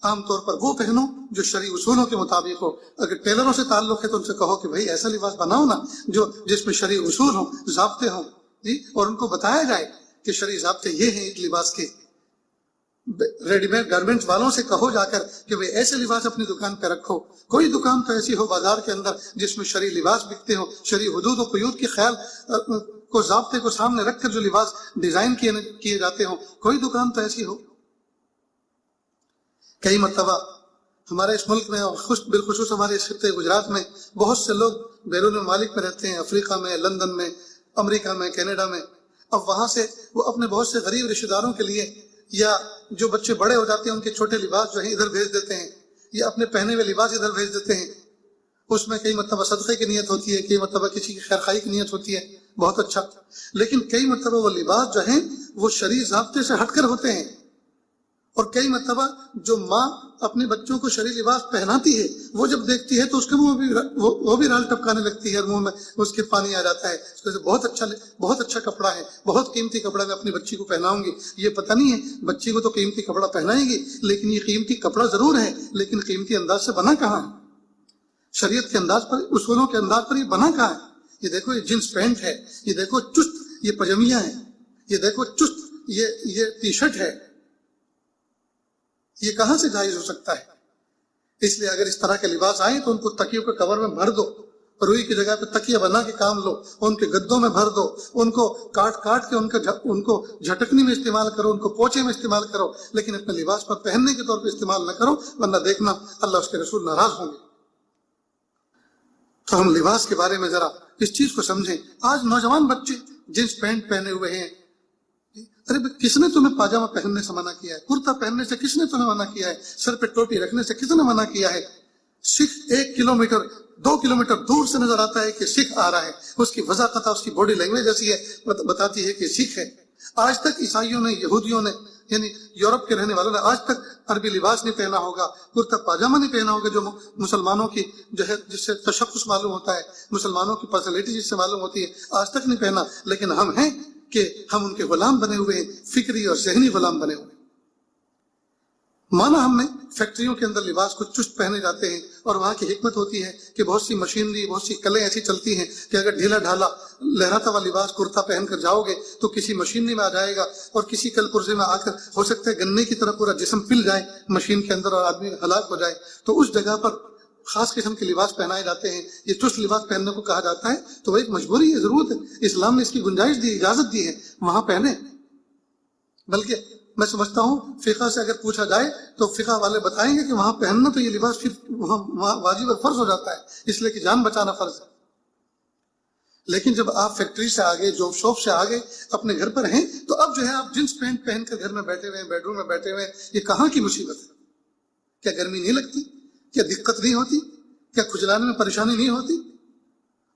عام طور پر وہ پہنو جو شرعی اصولوں کے مطابق ہو۔ اگر ٹیلروں سے تعلق ہے تو ان سے کہو کہ بھائی ایسا لباس بناؤ نا جس میں شرعی اصول ہوں، ضابطے ہوں، جی، اور ان کو بتایا جائے کہ شرعی ضابطے یہ ہیں لباس کے. ریڈی میڈ گارمنٹ والوں سے کہو جا کر کہ وہ ایسے لباس اپنی دکان پہ رکھو. کوئی دکان تو ایسی ہو بازار کے اندر جس میں شرعی لباس بکتے ہو, شرعی حدود و قیود کے خیال کو ضابطے کو سامنے رکھ کر جو لباس ڈیزائن کیے جاتے ہوں, کوئی دکان تو ایسی ہو. کئی مرتبہ ہمارے اس ملک میں اور بالخصوص ہمارے اس خطے گجرات میں بہت سے لوگ بیرون ممالک میں رہتے ہیں, افریقہ میں, لندن میں, امریکہ میں, کینیڈا میں. اب وہاں سے وہ اپنے بہت سے غریب رشتہ داروں کے لیے یا جو بچے بڑے ہو جاتے ہیں ان کے چھوٹے لباس جو ہیں ادھر بھیج دیتے ہیں, یا اپنے پہنے ہوئے لباس ادھر بھیج دیتے ہیں. اس میں کئی مرتبہ صدقے کی نیت ہوتی ہے, کئی مرتبہ کسی کی خیرخواہی کی نیت ہوتی ہے, بہت اچھا. لیکن کئی مرتبہ وہ لباس جو ہیں وہ شرعی ضابطے سے ہٹ کر ہوتے ہیں. اور کئی مرتبہ جو ماں اپنے بچوں کو شرعی لباس پہناتی ہے وہ جب دیکھتی ہے تو اس کے منہ بھی وہ بھی رال ٹپکانے لگتی ہے, منہ میں اس کے پانی آ جاتا ہے. اس کو بہت اچھا کپڑا ہے, بہت قیمتی کپڑا, میں اپنی بچی کو پہناؤں گی. یہ پتہ نہیں ہے بچی کو تو قیمتی کپڑا پہنائے گی, لیکن یہ قیمتی کپڑا ضرور ہے, لیکن قیمتی انداز سے بنا کہاں ہے؟ شریعت کے انداز پر, اصولوں کے انداز پر یہ بنا کہاں ہے؟ یہ دیکھو یہ جینس پینٹ ہے, یہ دیکھو چست یہ پجامیاں ہیں, یہ دیکھو چست یہ ٹی شرٹ ہے. یہ کہاں سے جائز ہو سکتا ہے؟ اس لیے اگر اس طرح کے لباس آئیں تو ان کو تکیوں کے کور میں بھر دو, روئی کی جگہ پہ تکیہ بنا کے کام لو, ان کے گدوں میں بھر دو, ان کو کاٹ کے ان کو جھٹکنی میں استعمال کرو, ان کو پوچھے میں استعمال کرو, لیکن اپنے لباس پر پہننے کے طور پہ استعمال نہ کرو, ورنہ دیکھنا اللہ اس کے رسول ناراض ہوں گے. تو ہم لباس کے بارے میں ذرا اس چیز کو سمجھیں. آج نوجوان بچے جینس پینٹ پہنے ہوئے ہیں. ارے کس نے تمہیں پاجامہ پہننے سے منع کیا ہے؟ کرتا پہننے سے کس نے تمہیں منع کیا ہے؟ سر پہ ٹوپی رکھنے سے کس نے منع کیا ہے؟ سکھ 1 کلومیٹر 2 کلومیٹر دور سے نظر آتا ہے کہ سکھ آ رہا ہے, اس کی وضاحت اس کی باڈی لینگویج ایسی ہے بتاتی ہے کہ سکھ ہے. آج تک عیسائیوں نے, یہودیوں نے, یعنی یورپ کے رہنے والوں نے آج تک عربی لباس نہیں پہنا ہوگا, کرتا پاجامہ نہیں پہنا ہوگا جو مسلمانوں کی جو ہے جس سے تشخص معلوم ہوتا ہے, مسلمانوں کی پرسنالٹی جس سے معلوم ہوتی ہے, آج تک نہیں پہنا. لیکن ہم ہیں کہ ہم ان کے غلام بنے ہوئے ہیں, فکری اور ذہنی غلام بنے ہوئے ہیں. مانا ہم نے فیکٹریوں کے اندر لباس کو چست پہنے جاتے ہیں, اور وہاں کی حکمت ہوتی ہے کہ بہت سی مشینری, بہت سی کلیں ایسی چلتی ہیں کہ اگر ڈھیلا ڈھالا لہراتا ہوا لباس کرتا پہن کر جاؤ گے تو کسی مشینری میں آ جائے گا, اور کسی کل پرزے میں آ کر ہو سکتا ہے گنے کی طرح پورا جسم پل جائے مشین کے اندر اور آدمی ہلاک ہو جائے. تو اس جگہ پر خاص قسم کے لباس پہنائے جاتے ہیں, یہ چست لباس پہننے کو کہا جاتا ہے. تو وہ ایک مجبوری ہے, ضرورت ہے, اسلام نے اس کی گنجائش دی, اجازت دی ہے, وہاں پہنے. بلکہ میں سمجھتا ہوں فقہ سے اگر پوچھا جائے تو فقہ والے بتائیں گے کہ وہاں پہننا تو یہ لباس پھر وہاں واجب اور فرض ہو جاتا ہے, اس لیے کہ جان بچانا فرض ہے. لیکن جب آپ فیکٹری سے آگے, جاب شاپ سے آگے اپنے گھر پر ہیں, تو اب جو ہے آپ جینس پینٹ پہن کر گھر میں بیٹھے ہوئے ہیں, بیڈ روم میں بیٹھے ہوئے ہیں. یہ کہاں کی مصیبت ہے؟ کیا گرمی نہیں لگتی؟ کیا دقت نہیں ہوتی؟ کیا کھجلانے میں پریشانی نہیں ہوتی؟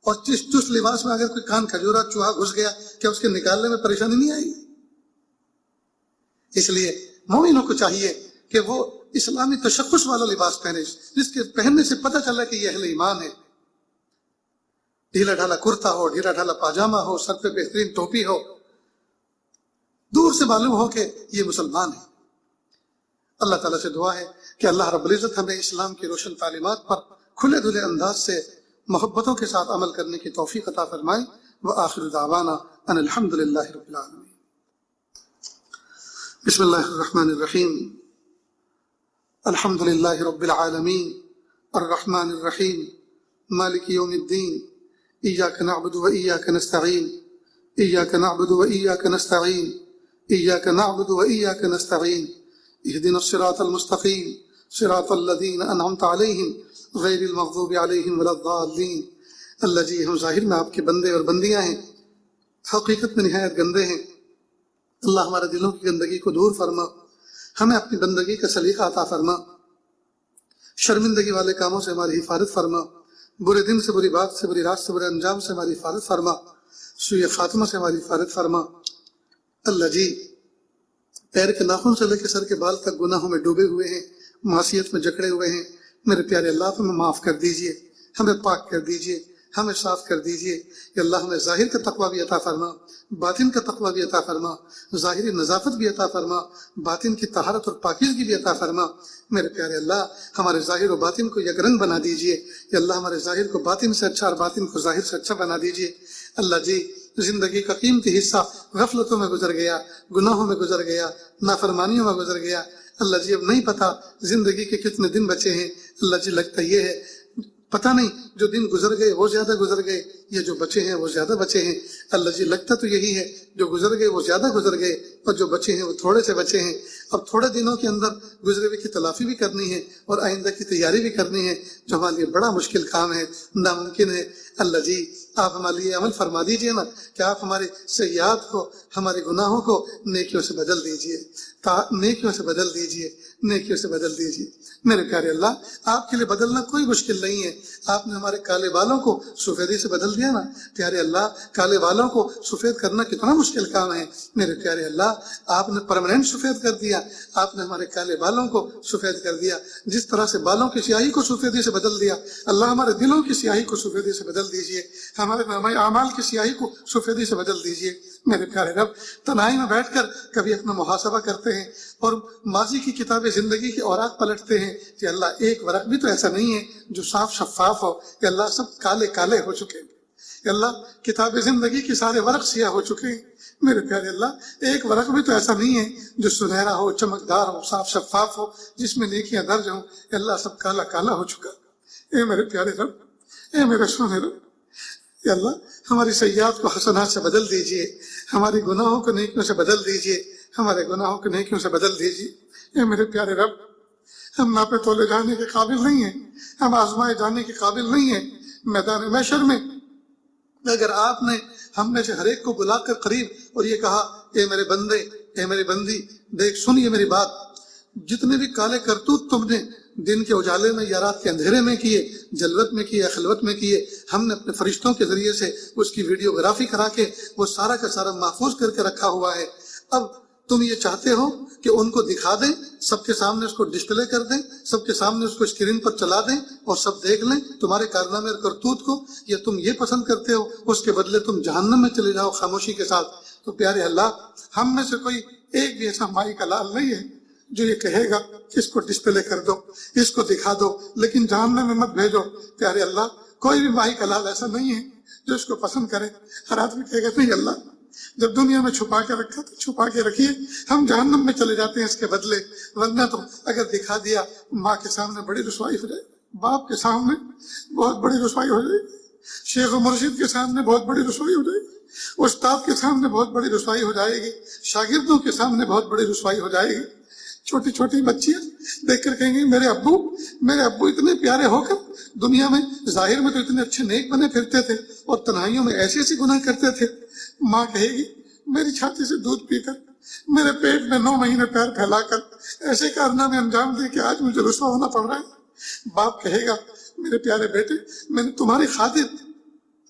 اور چست لباس میں اگر کوئی کان کھجورا چوہا گھس گیا, کیا اس کے نکالنے میں پریشانی نہیں آئی؟ اس لیے مومنوں کو چاہیے کہ وہ اسلامی تشخص والا لباس پہنے, جس کے پہننے سے پتہ چلا کہ یہ اہل ایمان ہے. ڈھیلا ڈھالا کرتا ہو, ڈھیلا ڈھالا پاجامہ ہو, سر پہ بہترین ٹوپی ہو, دور سے معلوم ہو کہ یہ مسلمان ہے. اللہ تعالیٰ سے دعا ہے کہ اللہ رب العزت ہمیں اسلام کی روشن تعلیمات پر کھلے دھلے انداز سے محبتوں کے ساتھ عمل کرنے کی توفیق عطا فرمائے. وآخر دعوانا ان الحمد للہ رب العالمین. بسم اللہ الرحمن الرحیم. الحمد للہ رب العالمین الرحمن الرحیم مالک یوم الدین. ایاک نعبد و ایاک نستعین. ایاک نعبد و ایاک نستعین. ایاک نعبد و ایاک نستعین. اهدنا الصراط المستقیم صراط الذین انعمت علیہم غیر المغضوب علیہم ولا الضالین. اللہ جی, ہم ظاہر میں آپ کے بندے اور بندیاں ہیں, حقیقت میں نہایت گندے ہیں. اللہ ہمارے دلوں کی گندگی کو دور فرما, ہمیں اپنی بندگی کا سلیقہ عطا فرما, شرمندگی والے کاموں سے ہماری حفاظت فرما, برے دن سے, بری بات سے, بری رات سے, برے انجام سے ہماری حفاظت فرما, سوء خاتمہ سے ہماری حفاظت فرما. اللہ جی, پیر کے ناخن سے لے کے سر کے بال تک گناہوں میں ڈوبے ہوئے ہیں, معصیت میں جکڑے ہوئے ہیں. میرے پیارے اللہ, ہمیں معاف کر دیجئے, ہمیں پاک کر دیجئے, ہمیں صاف کر دیجئے. کہ اللہ ہمیں ظاہر کا تقویٰ بھی عطا فرما, باطن کا تقویٰ بھی عطا فرما, ظاہری نظافت بھی عطا فرما, باطن کی طہارت اور پاکیزگی بھی عطا فرما. میرے پیارے اللہ, ہمارے ظاہر و باطن کو یک رنگ بنا دیجئے. کہ اللہ ہمارے ظاہر کو باطن سے اچھا اور باطن کو ظاہر سے اچھا بنا دیجئے. اللہ جی, زندگی کا قیمتی حصہ غفلتوں میں گزر گیا، گناہوں میں گزر گیا، نافرمانیوں میں گزر گیا۔ اللہ جی اب نہیں پتا زندگی کے کتنے دن بچے ہیں، اللہ جی لگتا یہ ہے پتہ نہیں جو دن گزر گئے وہ زیادہ گزر گئے یا جو بچے ہیں وہ زیادہ بچے ہیں۔ اللہ جی لگتا تو یہی ہے جو گزر گئے وہ زیادہ گزر گئے اور جو بچے ہیں وہ تھوڑے سے بچے ہیں۔ اب تھوڑے دنوں کے اندر گزرے ہوئے کی تلافی بھی کرنی ہے اور آئندہ کی تیاری بھی کرنی ہے، جو ہمارے لیے بڑا مشکل کام ہے، ناممکن ہے۔ اللہ جی آپ ہمارے لیے عمل فرما دیجئے نا کہ آپ ہمارے سیئات کو، ہمارے گناہوں کو نیکیوں سے بدل دیجئے، نیکیوں سے بدل دیجئے، نیکیوں سے بدل دیجئے۔ میرے پیارے اللہ آپ کے لیے بدلنا کوئی مشکل نہیں ہے۔ آپ نے ہمارے کالے بالوں کو سفیدی سے بدل دیا نا۔ پیارے اللہ کالے بالوں کو سفید کرنا کتنا مشکل کام ہے۔ میرے پیارے اللہ آپ نے پرماننٹ سفید کر دیا، آپ نے ہمارے کالے بالوں کو سفید کر دیا۔ جس طرح سے بالوں کی سیاہی کو سفیدی سے بدل دیا، اللہ ہمارے دلوں کی سیاہی کو سفیدی سے بدل دیجئے، ہمارے اعمال کی سیاہی کو سفیدی سے بدل دیجئے۔ میرے پیارے رب تنہائی میں بیٹھ کر کبھی اپنا محاسبہ کرتے ہیں اور ماضی کی کتاب زندگی کے اوراق پلٹتے ہیں کہ اللہ ایک ورق بھی تو ایسا نہیں ہے جو صاف شفاف ہو، کہ اللہ سب کالے کالے ہو چکے ہیں، کہ اللہ کتاب زندگی کے سارے ورق سیاہ ہو چکے ہیں۔ میرے پیارے اللہ ایک ورق بھی تو ایسا نہیں ہے جو سنہرا ہو، چمکدار ہو، صاف شفاف ہو، جس میں نیکیاں درج ہوں، کہ اللہ سب کالا کالا ہو چکا۔ اے میرے پیارے رب، اے میرے سونے رب، یا اللہ ہماری سیئات کو حسنات سے بدل دیجئے، ہمارے گناہوں کو نیکیوں سے بدل دیجئے، ہمارے گناہوں کو نیکیوں سے بدل دیجئے۔ اے میرے پیارے رب ہم ناپے تولے جانے کے قابل نہیں ہیں، ہم آزمائے جانے کے قابل نہیں ہیں۔ میدان محشر میں اگر آپ نے ہم میں سے ہر ایک کو بلا کر قریب اور یہ کہا اے میرے بندے، اے میری بندی، دیکھ سنیے میری بات، جتنے بھی کالے کرتوت تم نے دن کے اجالے میں یا رات کے اندھیرے میں کیے، جلوت میں کیے، خلوت میں کیے، ہم نے اپنے فرشتوں کے ذریعے سے اس کی ویڈیوگرافی کرا کے وہ سارا کا سارا محفوظ کر کے رکھا ہوا ہے۔ اب تم یہ چاہتے ہو کہ ان کو دکھا دیں، سب کے سامنے اس کو ڈسپلے کر دیں، سب کے سامنے اس کو اسکرین پر چلا دیں اور سب دیکھ لیں تمہارے کارنامے اور کرتوت کو، یا تم یہ پسند کرتے ہو اس کے بدلے تم جہنم میں چلے جاؤ خاموشی کے ساتھ؟ تو پیارے اللہ ہم میں سے کوئی ایک بھی ایسا مائی کا لال نہیں ہے جو یہ کہے گا کہ اس کو ڈسپلے کر دو، اس کو دکھا دو لیکن جہنم میں مت بھیجو۔ پیارے اللہ کوئی بھی مائی کا لال ایسا نہیں ہے جو اس کو پسند کرے۔ ہر آدمی کہے گا نہیں اللہ جب دنیا میں چھپا کے رکھا تو چھپا کے رکھیے، ہم جہنم میں چلے جاتے ہیں اس کے بدلے، ورنہ تو اگر دکھا دیا ماں کے سامنے بڑی رسوائی ہو جائے، باپ کے سامنے بہت بڑی رسوائی ہو جائے گی، شیخ و مرشد کے سامنے بہت بڑی رسوائی ہو جائے گی، استاد کے سامنے بہت بڑی رسوائی ہو جائے گی، شاگردوں کے سامنے بہت بڑی رسوائی ہو جائے گی۔ چھوٹی چھوٹی بچیاں دیکھ کر کہیں گی میرے ابو اتنے پیارے ہو کر دنیا میں ظاہر میں تو اتنے اچھے نیک بنے پھرتے تھے اور تنہائیوں میں ایسے ایسے گناہ کرتے تھے۔ ماں کہے گی میری چھاتی سے دودھ پی کر، میرے پیٹ میں 9 مہینے پیر پھیلا کر ایسے کارنامے انجام دے کہ آج مجھے رسوا ہونا پڑ رہا ہے۔ باپ کہے گا میرے پیارے بیٹے میں نے تمہاری خاطر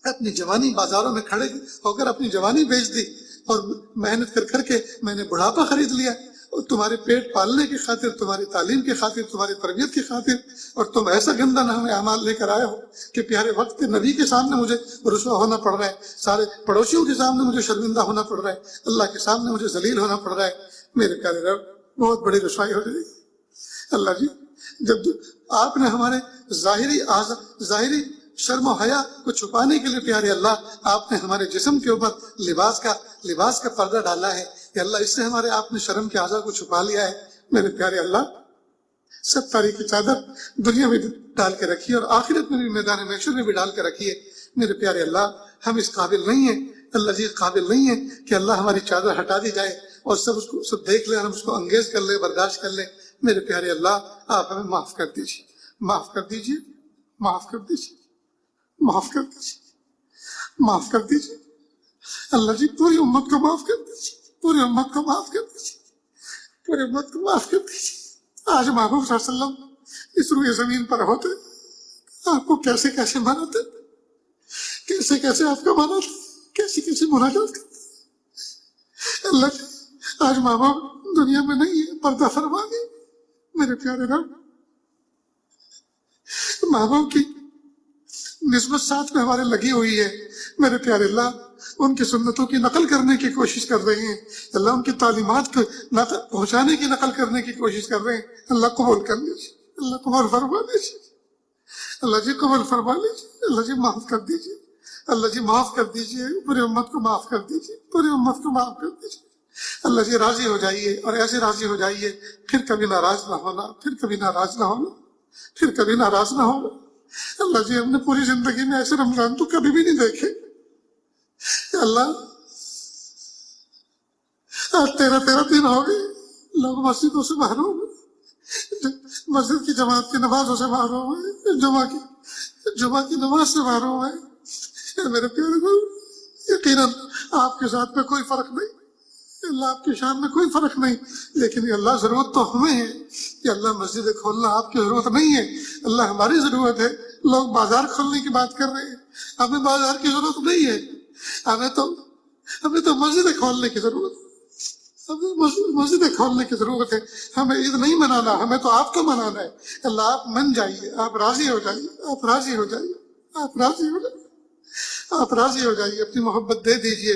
اپنی جوانی بازاروں میں کھڑے ہو کر اپنی جوانی بیچ دی اور محنت کر کر کے میں نے بڑھاپا خرید لیا، اور تمہارے پیٹ پالنے کی خاطر، تمہاری تعلیم کی خاطر، تمہاری تربیت کی خاطر، اور تم ایسا گندا نام اعمال لے کر آئے ہو کہ پیارے وقت کے نبی کے سامنے مجھے رسوا ہونا پڑ رہا ہے، سارے پڑوسیوں کے سامنے مجھے شرمندہ ہونا پڑ رہا ہے، اللہ کے سامنے مجھے ذلیل ہونا پڑ رہا ہے۔ میرے پیارے رب بہت بڑی رسوائی ہو جائے گی۔ اللہ جی جب آپ نے ہمارے ظاہری شرم و حیا کو چھپانے کے لیے پیارے اللہ آپ نے ہمارے جسم کے اوپر لباس کا پردہ ڈالا ہے کہ اللہ اس سے ہمارے آپ نے شرم کے اعضاء کو چھپا لیا ہے۔ میرے پیارے اللہ 70 کی چادر دنیا میں ڈال کے رکھی ہے اور آخرت میں بھی میدان محشر میں بھی ڈال کے رکھی ہے۔ میرے پیارے اللہ ہم اس قابل نہیں ہیں، اللہ جی قابل نہیں ہے کہ اللہ ہماری چادر ہٹا دی جائے اور سب دیکھ لیں، ہم اس کو انگیز کر لیں، برداشت کر لیں۔ میرے پیارے اللہ آپ ہمیں معاف کر دیجیے، معاف کر دیجیے، معاف کر دیجیے، معاف کر دیجیے، معاف کر دیجیے۔ اللہ جی پوری امت کو معاف کر دیجیے، پوری امت کو معاف کر دیجیے، پوری امت کو معاف کر دیجیے۔ آج محبوب صلی اللہ علیہ وسلم اس روئے زمین پر ہوتے آپ کو کیسے کیسے مناتے، کیسے کیسے آپ کا مناتے، کیسی کیسی مناجات کرتے۔ اللہ جی آج محبوب دنیا میں نہیں ہے، پردہ فرما گئے۔ میرے پیارے رب محبوب کی نسبت ساتھ میں ہمارے لگی ہوئی ہے۔ میرے پیارے اللہ ان کی سنتوں کی نقل کرنے کی کوشش کر رہے ہیں، اللہ ان کی تعلیمات کو پہنچانے کی نقل کرنے کی کوشش کر رہے ہیں۔ اللہ قبول کر لیجیے، اللہ قبول فرما لیجیے، اللہ جی قبول فرما لیجیے، اللہ جی معاف کر دیجیے، اللہ جی معاف کر دیجئے، پوری امت کو معاف کر دیجئے، پوری امت کو معاف کر دیجئے۔ اللہ جی راضی ہو جائیے، اور ایسے راضی ہو جائیے پھر کبھی ناراض نہ ہونا، پھر کبھی ناراض نہ ہونا، پھر کبھی ناراض نہ ہونا۔ اللہ جی ہم نے پوری زندگی میں ایسے رمضان تو کبھی بھی نہیں دیکھے۔ اللہ آج 13 دن ہو گئے، لوگ مسجدوں سے محروم ہیں، مسجد کی جماعت کی نمازوں سے محروم ہیں، جمعہ کی نماز سے محروم ہیں۔ میرے پیارے بھائی، یقیناً آپ کے ساتھ میں کوئی فرق نہیں، اللہ آپ کی شان میں کوئی فرق نہیں، لیکن اللہ ضرورت تو ہمیں ہے کہ اللہ مسجد کھولنا آپ کی ضرورت نہیں ہے، اللہ ہماری ضرورت ہے۔ لوگ بازار کھولنے کی بات کر رہے ہیں، ہمیں بازار کی ضرورت نہیں ہے، ہمیں تو مسجد کھولنے کی ضرورت ہے، مسجد کھولنے کی ضرورت ہے۔ ہمیں عید نہیں منانا، ہمیں تو آپ کو منانا ہے۔ اللہ آپ من جائیے، آپ راضی ہو جائیے، آپ راضی ہو جائیے، آپ راضی ہو جائیے، آپ راضی ہو جائیے۔ اپنی محبت دے دیجئے،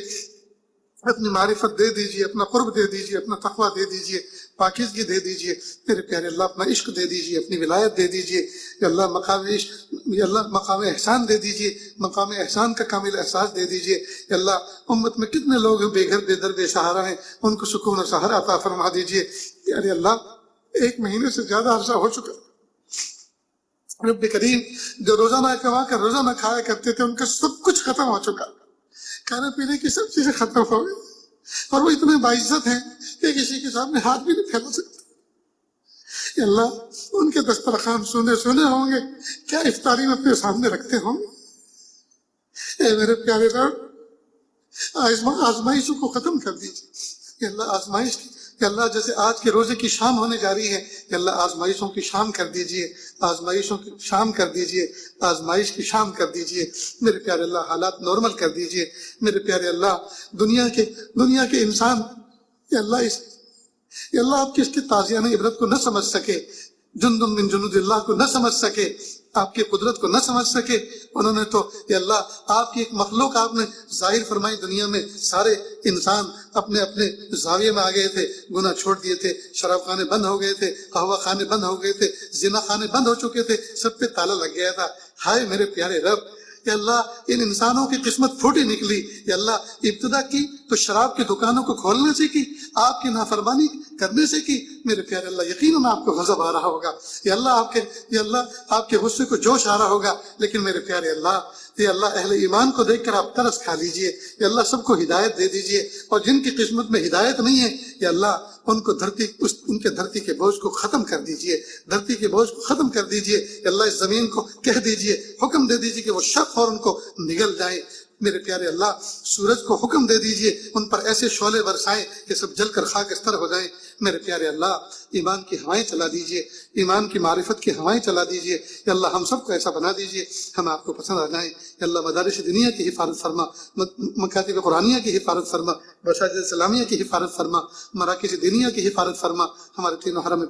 اپنی معرفت دے دیجئے، اپنا قرب دے دیجئے، اپنا تقویٰ دے دیجئے، پاکیزگی دے دیجئے۔ میرے پیارے اللہ اپنا عشق دے دیجئے، اپنی ولایت دے دیجئے۔ یا اللہ مقام عشق، یا اللہ مقام احسان دے دیجئے، مقام احسان کا کامل احساس دے دیجئے۔ یا اللہ امت میں کتنے لوگ ہیں بے گھر بے در بے سہارا ہیں، ان کو سکون و سہارا عطا فرما دیجئے۔ پیارے اللہ 1 مہینے سے زیادہ عرصہ ہو چکا، رب کریم جو روزانہ کما کر روزانہ کھایا کرتے تھے ان کا سب کچھ ختم ہو چکا، کھانے پینے کی سب چیزیں ختم ہو گئی، اور وہ اتنے باعزت ہیں کہ کسی کے سامنے ہاتھ بھی نہیں پھیلا سکتے۔ یا اللہ ان کے دسترخوان سونے ہوں گے، کیا افطاری میں اپنے سامنے رکھتے ہوں گے۔ اے میرے پیارے رب، آزمائشوں کو ختم کر دیجیے۔ یا اللہ آزمائش کی، یا اللہ جیسے آج کے روزے کی شام ہونے جا رہی ہے، یا اللہ آزمائشوں کی شام کر دیجیے، آزمائشوں کی شام کر دیجیے، آزمائش کی شام کر دیجیے۔ میرے پیارے اللہ حالات نارمل کر دیجیے۔ میرے پیارے اللہ دنیا کے انسان یا اللہ آپ کی اس کی تازیانہ عبرت کو نہ سمجھ سکے، جند من جنود اللہ کو نہ سمجھ سکے، آپ کی قدرت کو نہ سمجھ سکے۔ انہوں نے تو یا اللہ آپ کی ایک مخلوق آپ نے ظاہر فرمائی دنیا میں، سارے انسان اپنے اپنے زاویے میں آ گئے تھے، گناہ چھوڑ دیے تھے، شراب خانے بند ہو گئے تھے، قہوہ خانے بند ہو گئے تھے، زنا خانے بند ہو چکے تھے، سب پہ تالا لگ گیا تھا۔ ہائے میرے پیارے رب، یا اللہ ان انسانوں کی قسمت پھوٹی نکلی۔ یا اللہ ابتدا کی تو شراب کی دکانوں کو کھولنے سے کی، آپ کی نافرمانی کرنے سے کی۔ میرے پیارے اللہ یقیناً آپ کو غضب آ رہا ہوگا، یا اللہ آپ کے غصے کو جوش آ رہا ہوگا، لیکن میرے پیارے اللہ یا اللہ اہل ایمان کو دیکھ کر آپ ترس کھا لیجئے۔ یا اللہ سب کو ہدایت دے دیجئے، اور جن کی قسمت میں ہدایت نہیں ہے یا اللہ ان کو ان کے دھرتی کے بوجھ کو ختم کر دیجئے، دھرتی کے بوجھ کو ختم کر دیجئے۔ یا اللہ اس زمین کو کہہ دیجئے، حکم دے دیجئے کہ وہ شق اور ان کو نگل جائے۔ میرے پیارے اللہ سورج کو حکم دے دیجئے ان پر ایسے شعلے برسائیں کہ سب جل کر خاکستر ہو جائیں۔ میرے پیارے اللہ ایمان کی ہوائیں چلا دیجئے، ایمان کی معرفت کی ہوائیں چلا دیجئے۔ یا اللہ ہم سب کو ایسا بنا دیجئے ہم آپ کو پسند آ جائیں۔ یا اللہ مدارس دنیا کی حفاظت فرما، مکاتب قرآنیہ کی حفاظت فرما، مساجد اسلامیہ کی حفاظت فرما، مراکز دینیہ کی حفاظت فرما، ہمارے تینوں حرم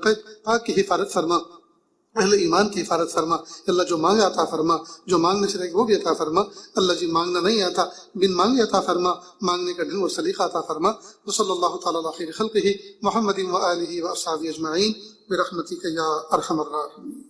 پاک کی حفاظت فرما، اہل ایمان کی حفاظت فرما۔ اللہ جو مانگا عطا فرما، جو مانگنے سے رہے وہ بھی عطا فرما۔ اللہ جی مانگنا نہیں آتا، بن مانگے عطا فرما، مانگنے کا ڈھنگ و سلیقہ عطا فرما۔ وصلی اللہ تعالی علی خیر خلقہ محمد و آلہ و اصحابہ اجمعین برحمتک یا ارحم الراحمین۔